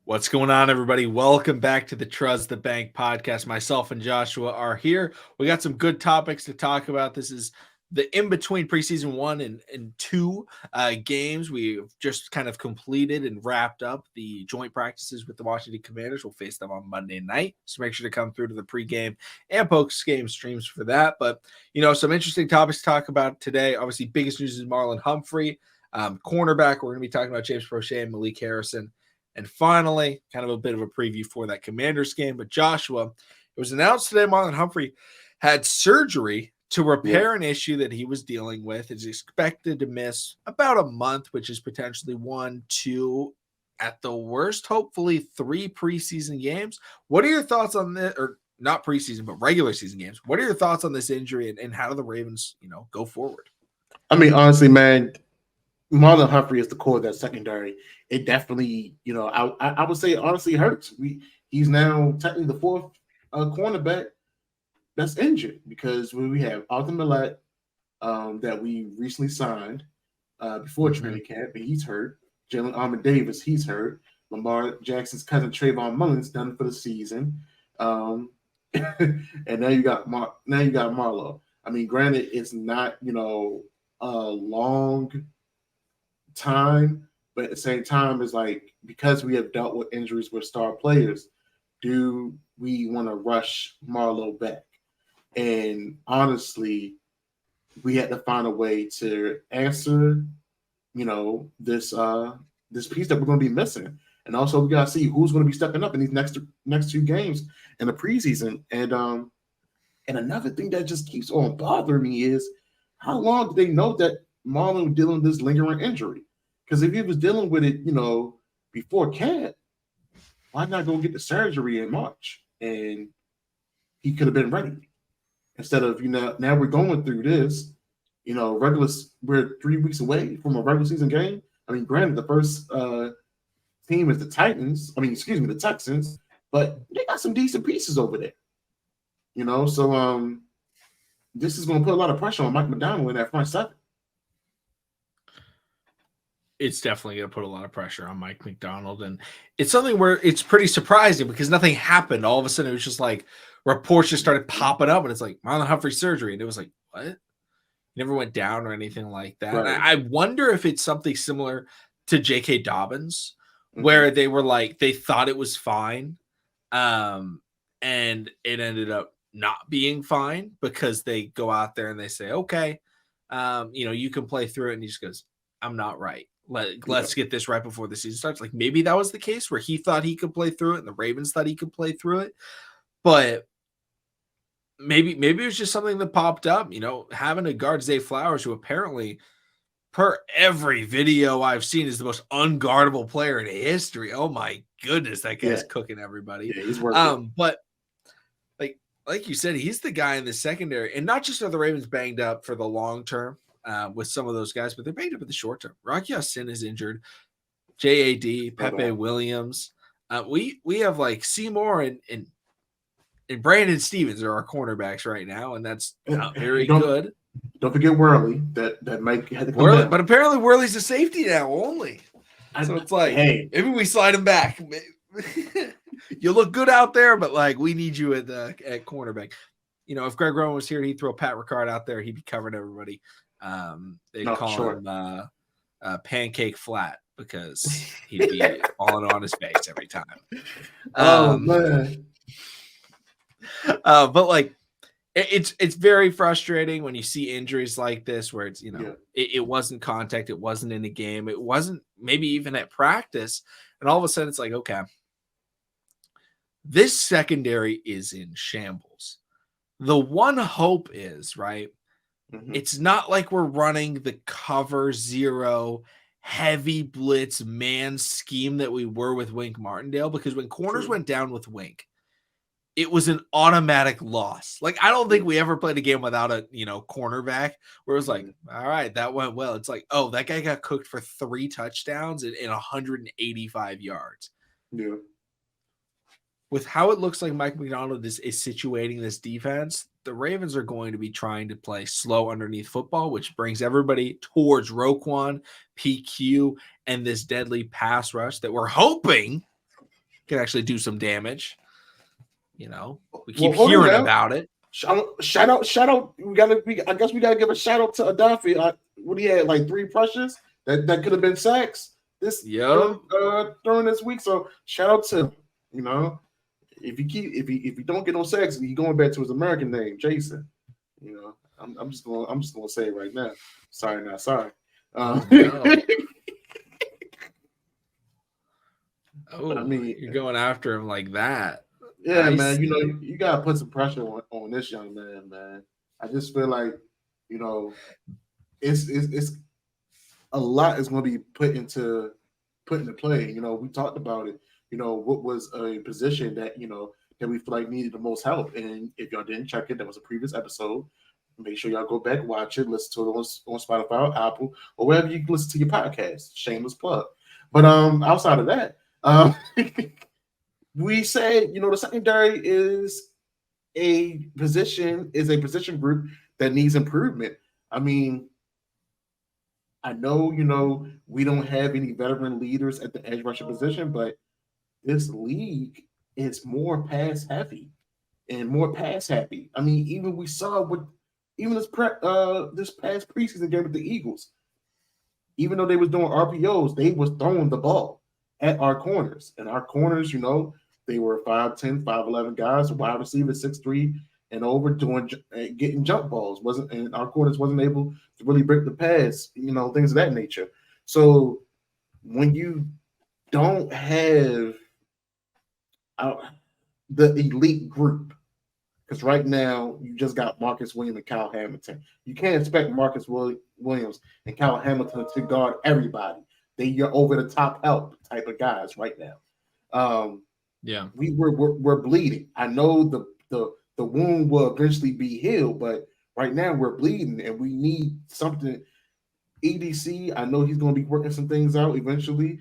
What's going on, everybody? Welcome back to the Truzz the Bank podcast. Myself and Joshua are here. We got some good topics to talk about. This is the in-between preseason 1 and 2 games. We've just kind of completed and wrapped up the joint practices with the Washington Commanders. We'll face them on Monday night, so make sure to come through to the pregame and post-game streams for that. But, some interesting topics to talk about today. Obviously, biggest news is Marlon Humphrey, cornerback. We're going to be talking about James Prochet and Malik Harrison. And finally, kind of a bit of a preview for that Commanders game. But Joshua, it was announced today Marlon Humphrey had surgery to repair an issue that he was dealing with. Is expected to miss about a month, which is potentially 1, 2, at the worst, hopefully 3 preseason games. What are your thoughts on this? Or not preseason, but regular season games. What are your thoughts on this injury and how do the Ravens, go forward? I mean, honestly, man, Marlon Humphrey is the core of that secondary. It definitely, I would say honestly hurts. He's now technically the fourth cornerback that's injured because we have Arthur Millette that we recently signed before training camp, but he's hurt. Jalen Armour Davis, he's hurt. Lamar Jackson's cousin Trayvon Mullins done for the season, and now you got Marlo. I mean, granted, it's not a long time, but at the same time, it's like because we have dealt with injuries with star players, do we want to rush Marlo back? And honestly, we had to find a way to answer, this piece that we're going to be missing, and also we got to see who's going to be stepping up in these next 2 games in the preseason. And another thing that just keeps on bothering me is how long do they know that Marlon was dealing with this lingering injury? Because if he was dealing with it, before camp, why not go get the surgery in March? And he could have been ready. Instead of, now we're going through this, we're 3 weeks away from a regular season game. I mean, granted, the first team is the Texans, but they got some decent pieces over there. So this is going to put a lot of pressure on Mike McDonald in that front 7. It's definitely going to put a lot of pressure on Mike McDonald. And it's something where it's pretty surprising because nothing happened. All of a sudden, it was just like reports just started popping up and it's like Marlon Humphrey surgery. And it was like, what? He never went down or anything like that. Right. I wonder if it's something similar to J.K. Dobbins, where they were like, they thought it was fine. And it ended up not being fine because they go out there and they say, okay, you can play through it. And he just goes, I'm not right. Let's get this right before the season starts. Like maybe that was the case where he thought he could play through it and the Ravens thought he could play through it. But maybe it was just something that popped up, having to guard Zay Flowers, who apparently per every video I've seen is the most unguardable player in history. Oh my goodness, that guy's cooking everybody. Yeah, he's working. But like you said, he's the guy in the secondary, and not just are the Ravens banged up for the long term with some of those guys, but they're banged up in the short term. Rocky Ya-Sin is injured. JAD, Pepe Williams. We have like Seymour and Brandon Stevens are our cornerbacks right now, and that's not very good. Don't forget Worley. That might have to come Worley, down. but apparently Worley's a safety now only. So it's like, hey, maybe we slide him back. You look good out there, but like we need you at cornerback. If Greg Roman was here, he'd throw Pat Ricard out there. He'd be covering everybody. They'd call him Pancake Flat because he'd be falling on his face every time. Man. But like it's very frustrating when you see injuries like this where it's it wasn't contact, it wasn't in the game, it wasn't maybe even at practice, and all of a sudden it's like, okay, this secondary is in shambles. The one hope is, right, it's not like we're running the cover zero heavy blitz man scheme that we were with Wink Martindale, because when corners went down with Wink, it was an automatic loss. Like, I don't think we ever played a game without a, cornerback where it was like, all right, that went well. It's like, oh, that guy got cooked for 3 touchdowns and 185 yards. Yeah. With how it looks like Mike McDonald is situating this defense, the Ravens are going to be trying to play slow underneath football, which brings everybody towards Roquan, PQ, and this deadly pass rush that we're hoping can actually do some damage. You know, we Well, keep hold on hearing now. about it. Shout out! I guess we gotta give a shout out to Adafi. What he had like 3 pressures that could have been sacks Yep. during this week. So shout out to him. You know, if you don't get no sacks, he going back to his American name, Jason. You know, I'm just gonna say it right now. Sorry, not sorry. No. Oh, I mean, you're going after him like that. yeah, man. You know, you gotta put some pressure on this young man. I just feel like, you know, it's a lot is going to be put into play. You know, we talked about it. You know, what was a position that that we feel like needed the most help. And if y'all didn't check it, that was a previous episode. Make sure y'all go back, watch it, listen to it on Spotify, or Apple, or wherever you listen to your podcast. Shameless plug. But outside of that, we said, the secondary is a position group that needs improvement. I mean, I know, we don't have any veteran leaders at the edge rusher position, but this league is more pass heavy and more pass happy. I mean, even we saw this past preseason game with the Eagles, even though they was doing RPOs, they was throwing the ball at our corners. And our corners, they were 5'10", 5'11" guys, wide receivers 6'3" and over, getting jump balls. And our corners wasn't able to really break the pass, things of that nature. So when you don't have the elite group, because right now you just got Marcus Williams and Kyle Hamilton. You can't expect Marcus Williams and Kyle Hamilton to guard everybody. You're over the top help type of guys right now. Yeah, we're bleeding. I know the wound will eventually be healed, but right now we're bleeding and we need something. EDC, I know he's going to be working some things out eventually.